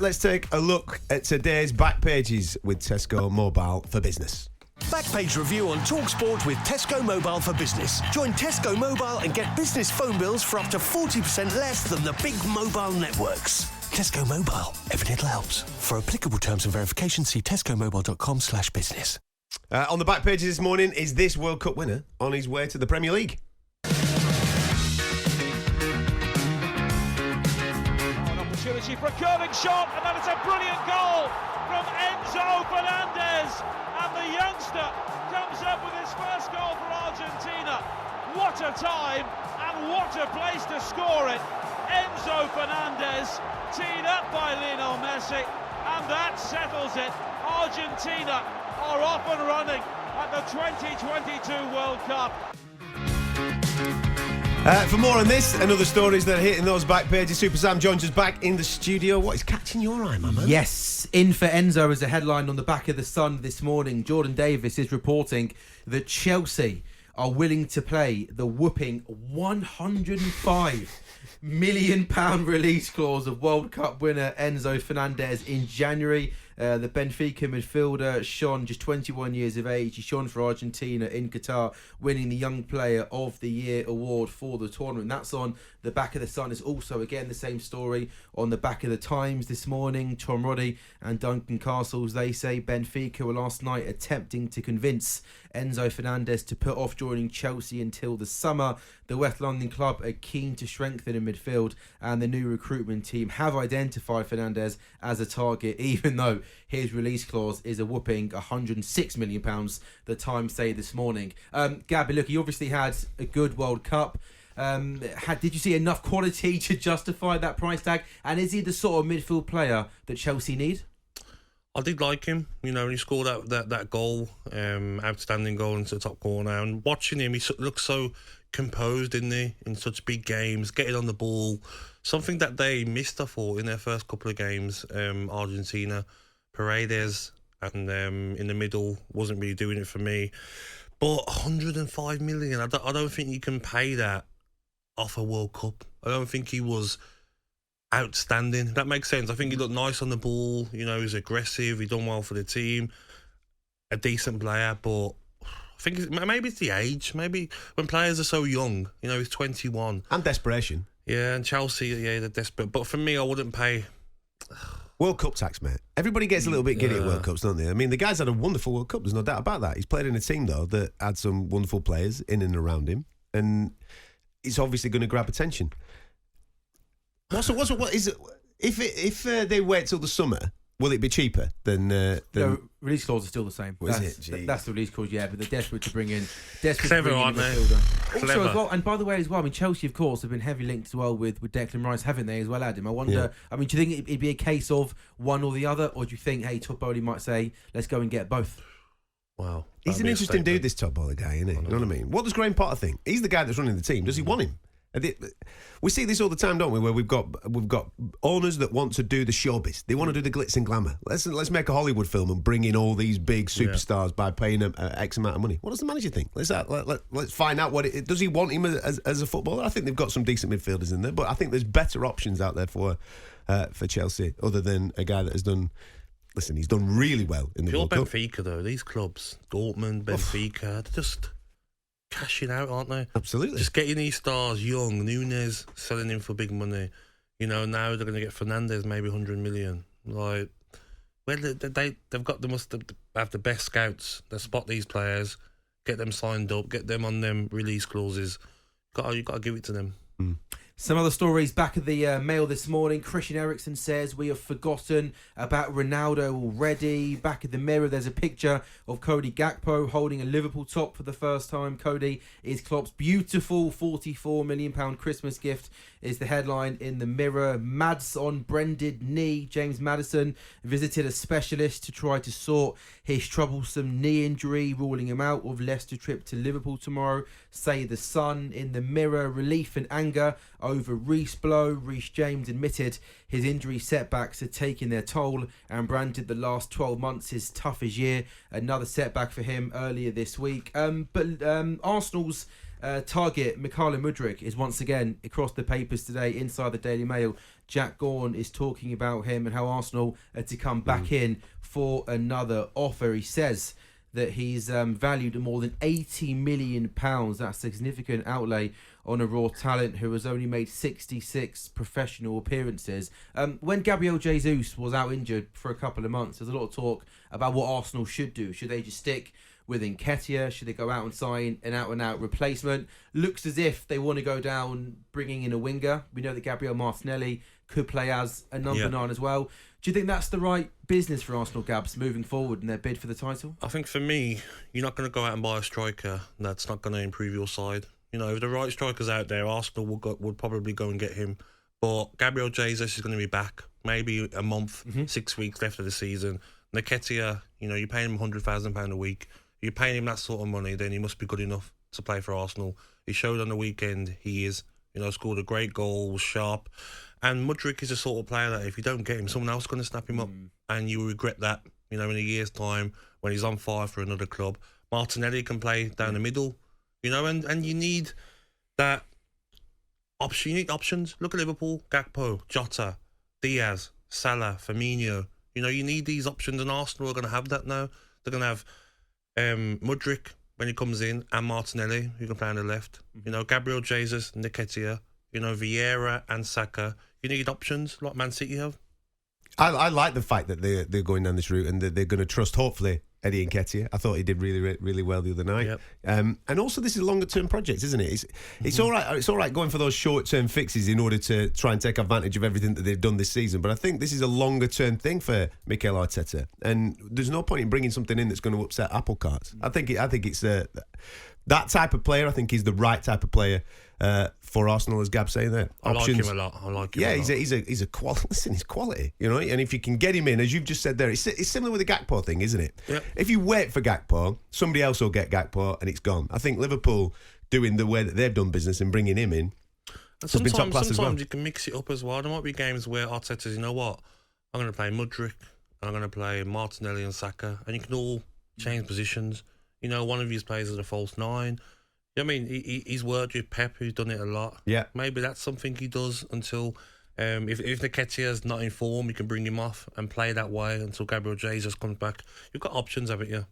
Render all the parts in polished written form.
Let's take a look at today's back pages with Tesco Mobile for Business. Backpage review on talkSPORT with Tesco Mobile for Business. Join Tesco Mobile and get business phone bills for up to 40% less than the big mobile networks. Tesco Mobile. Every little helps. For applicable terms and verification, see tescomobile.com/business. On the back pages this morning is this World Cup winner on his way to the Premier League. Opportunity for a curving shot, and that is a brilliant goal from Enzo Fernandez, and the youngster comes up with his first goal for Argentina. What a time and what a place to score it. Enzo Fernandez teed up by Lionel Messi, and that settles it. Argentina are off and running at the 2022 World Cup. For more on this and other stories that are hitting those back pages, Super Sam joins us back in the studio. What is catching your eye, my man? Yes, in for Enzo is a headline on the back of the Sun this morning. Jordan Davis is reporting that Chelsea are willing to play the whooping £105 million release clause of World Cup winner Enzo Fernandez in January. The Benfica midfielder shone just 21 years of age. He shone for Argentina in Qatar, winning the Young Player of the Year award for the tournament. That's on the back of the Sun. It's also, again, the same story on the back of the Times this morning. Tom Roddy and Duncan Castles, they say Benfica were last night attempting to convince Enzo Fernandez to put off joining Chelsea until the summer. The West London club are keen to strengthen in midfield, and the new recruitment team have identified Fernandez as a target, even though his release clause is a whooping £106 million, the Times say this morning. Gabby, look, he obviously had a good World Cup. Did you see enough quality to justify that price tag? And is he the sort of midfield player that Chelsea need? I did like him, you know, when he scored that goal, outstanding goal into the top corner. And watching him, he looks so composed, didn't he, in such big games, getting on the ball. Something that they missed, I thought, in their first couple of games, Argentina. Paredes and in the middle wasn't really doing it for me. But 105 million, I don't think you can pay that off a World Cup. I don't think he was outstanding. That makes sense. I think he looked nice on the ball. You know, he's aggressive. He done well for the team. A decent player, but I think maybe it's the age. Maybe when players are so young, you know, he's 21. And desperation. Yeah, and Chelsea, yeah, they're desperate. But for me, I wouldn't pay. World Cup tax, mate. Everybody gets a little bit giddy at World Cups, don't they? I mean, the guy's had a wonderful World Cup. There's no doubt about that. He's played in a team, though, that had some wonderful players in and around him. And it's obviously going to grab attention. What is it? If they wait till the summer, will it be cheaper than? No, release clause is still the same. That's the release clause, yeah. But they're desperate to bring in. Clever, aren't they? Also, as well, and by the way, as well, I mean, Chelsea, of course, have been heavily linked as well with Declan Rice, haven't they? As well, Adam. I wonder. Yeah. I mean, do you think it'd be a case of one or the other, or do you think, hey, Todd Bowley might say, let's go and get both? Wow, he's an interesting dude, this Todd Bowley guy, isn't he? You know what I mean? What does Graeme Potter think? He's the guy that's running the team. Does he want him? We see this all the time, don't we? Where we've got owners that want to do the showbiz. They want to do the glitz and glamour. Let's make a Hollywood film and bring in all these big superstars by paying them X amount of money. What does the manager think? Let's find out does he want him as a footballer? I think they've got some decent midfielders in there, but I think there's better options out there for Chelsea other than a guy that has done. Listen, he's done really well in the World Cup. Benfica, though, these clubs, Dortmund, Benfica, they're just cashing out, aren't they? Absolutely. Just getting these stars young. Nunez selling him for big money. You know, now they're going to get Fernandez maybe 100 million. Like, well, they must have the best scouts. They spot these players, get them signed up, get them on them release clauses. You got to give it to them. Mm. Some other stories back of the Mail this morning. Christian Eriksen says we have forgotten about Ronaldo already. Back of the Mirror, there's a picture of Cody Gakpo holding a Liverpool top for the first time. Cody is Klopp's beautiful £44 million Christmas gift, is the headline in the Mirror. Mads on branded knee. James Maddison visited a specialist to try to sort his troublesome knee injury, ruling him out of Leicester trip to Liverpool tomorrow. Say the Sun in the Mirror. Relief and anger over Reece blow. Reece James admitted his injury setbacks had taken their toll and branded the last 12 months his toughest year. Another setback for him earlier this week. But Arsenal's target, Mykhailo Mudryk, is once again across the papers today inside the Daily Mail. Jack Gaughan is talking about him and how Arsenal are to come back in for another offer. He says that he's valued at more than £80 million. That's a significant outlay on a raw talent who has only made 66 professional appearances. When Gabriel Jesus was out injured for a couple of months, there's a lot of talk about what Arsenal should do. Should they just stick with Nketiah? Should they go out and sign an out-and-out replacement? Looks as if they want to go down bringing in a winger. We know that Gabriel Martinelli could play as a number 9 as well. Do you think that's the right business for Arsenal, Gabs, moving forward in their bid for the title? I think for me, you're not going to go out and buy a striker that's not going to improve your side. You know, if the right striker's out there, Arsenal would probably go and get him. But Gabriel Jesus is going to be back, maybe a month, 6 weeks left of the season. Nketiah, you know, you're paying him £100,000 a week. You're paying him that sort of money, then he must be good enough to play for Arsenal. He showed on the weekend he is. You know, scored a great goal, was sharp. And Mudryk is the sort of player that if you don't get him, someone else is going to snap him up. And you will regret that, you know, in a year's time when he's on fire for another club. Martinelli can play down the middle, you know, and you need that option. You need options. Look at Liverpool, Gakpo, Jota, Diaz, Salah, Firmino. You know, you need these options, and Arsenal are going to have that now. They're going to have Mudryk when he comes in, and Martinelli, who can play on the left. You know, Gabriel Jesus, Nketiah, you know, Vieira and Saka. You need options like Man City have. I like the fact that they're going down this route and that they're going to trust, hopefully, Eddie Nketiah. I thought he did really well the other night. Yep. And also, this is a longer-term project, isn't it? It's all right. It's all right going for those short-term fixes in order to try and take advantage of everything that they've done this season. But I think this is a longer-term thing for Mikel Arteta, and there's no point in bringing something in that's going to upset apple carts. I think it's that type of player. I think he's the right type of player for Arsenal, as Gab's saying there. Options. I like him a lot. I like him. Yeah, a lot. he's a quality. Listen, he's quality, you know. And if you can get him in, as you've just said there, it's similar with the Gakpo thing, isn't it? Yep. If you wait for Gakpo, somebody else will get Gakpo, and it's gone. I think Liverpool doing the way that they've done business and bringing him in and has been top class as well. Sometimes you can mix it up as well. There might be games where Arteta says, you know what, I'm going to play Mudryk, I'm going to play Martinelli and Saka, and you can all change positions. You know, one of these players is a false 9. I mean, he's worked with Pep, who's done it a lot. Yeah. Maybe that's something he does until, if Nketiah's not in form, you can bring him off and play that way until Gabriel Jesus comes back. You've got options, haven't you?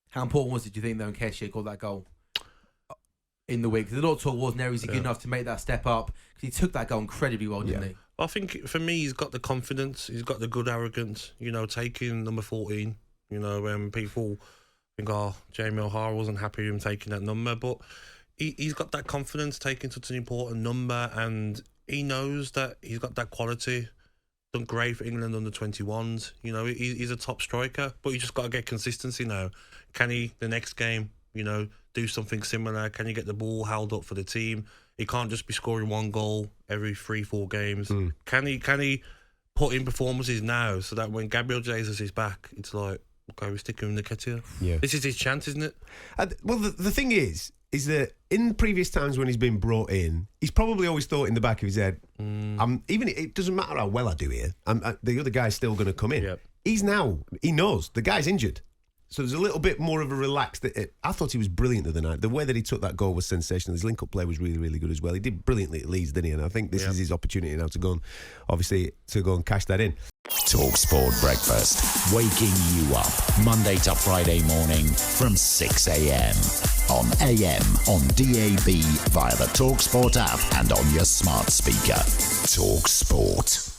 How important was it, do you think, though, Nketiah got that goal in the week? Because the lot of talk was, is he good enough to make that step up? Because he took that goal incredibly well, didn't he? I think, for me, he's got the confidence, he's got the good arrogance, you know, taking number 14, you know, when people think, Jamie O'Hara wasn't happy with him taking that number, but he's got that confidence taking such an important number, and he knows that he's got that quality. Done great for England under 21s. You know, he's a top striker, but you just got to get consistency now. Can he, the next game, you know, do something similar? Can you get the ball held up for the team? He can't just be scoring one goal every 3-4 games. Can he put in performances now so that when Gabriel Jesus is back, it's like, okay, we're sticking with Nketiah. Yeah. This is his chance, isn't it? Well, the thing is that in previous times when he's been brought in, he's probably always thought in the back of his head, even it doesn't matter how well I do here, the other guy's still going to come in. Yep. He knows the guy's injured. So there's a little bit more of a relaxed... I thought he was brilliant the other night. The way that he took that goal was sensational. His link-up play was really, really good as well. He did brilliantly at Leeds, didn't he? And I think this is his opportunity now to go and cash that in. talkSPORT Breakfast, waking you up Monday to Friday morning from 6 a.m. on AM, on DAB, via the talkSPORT app and on your smart speaker. talkSPORT.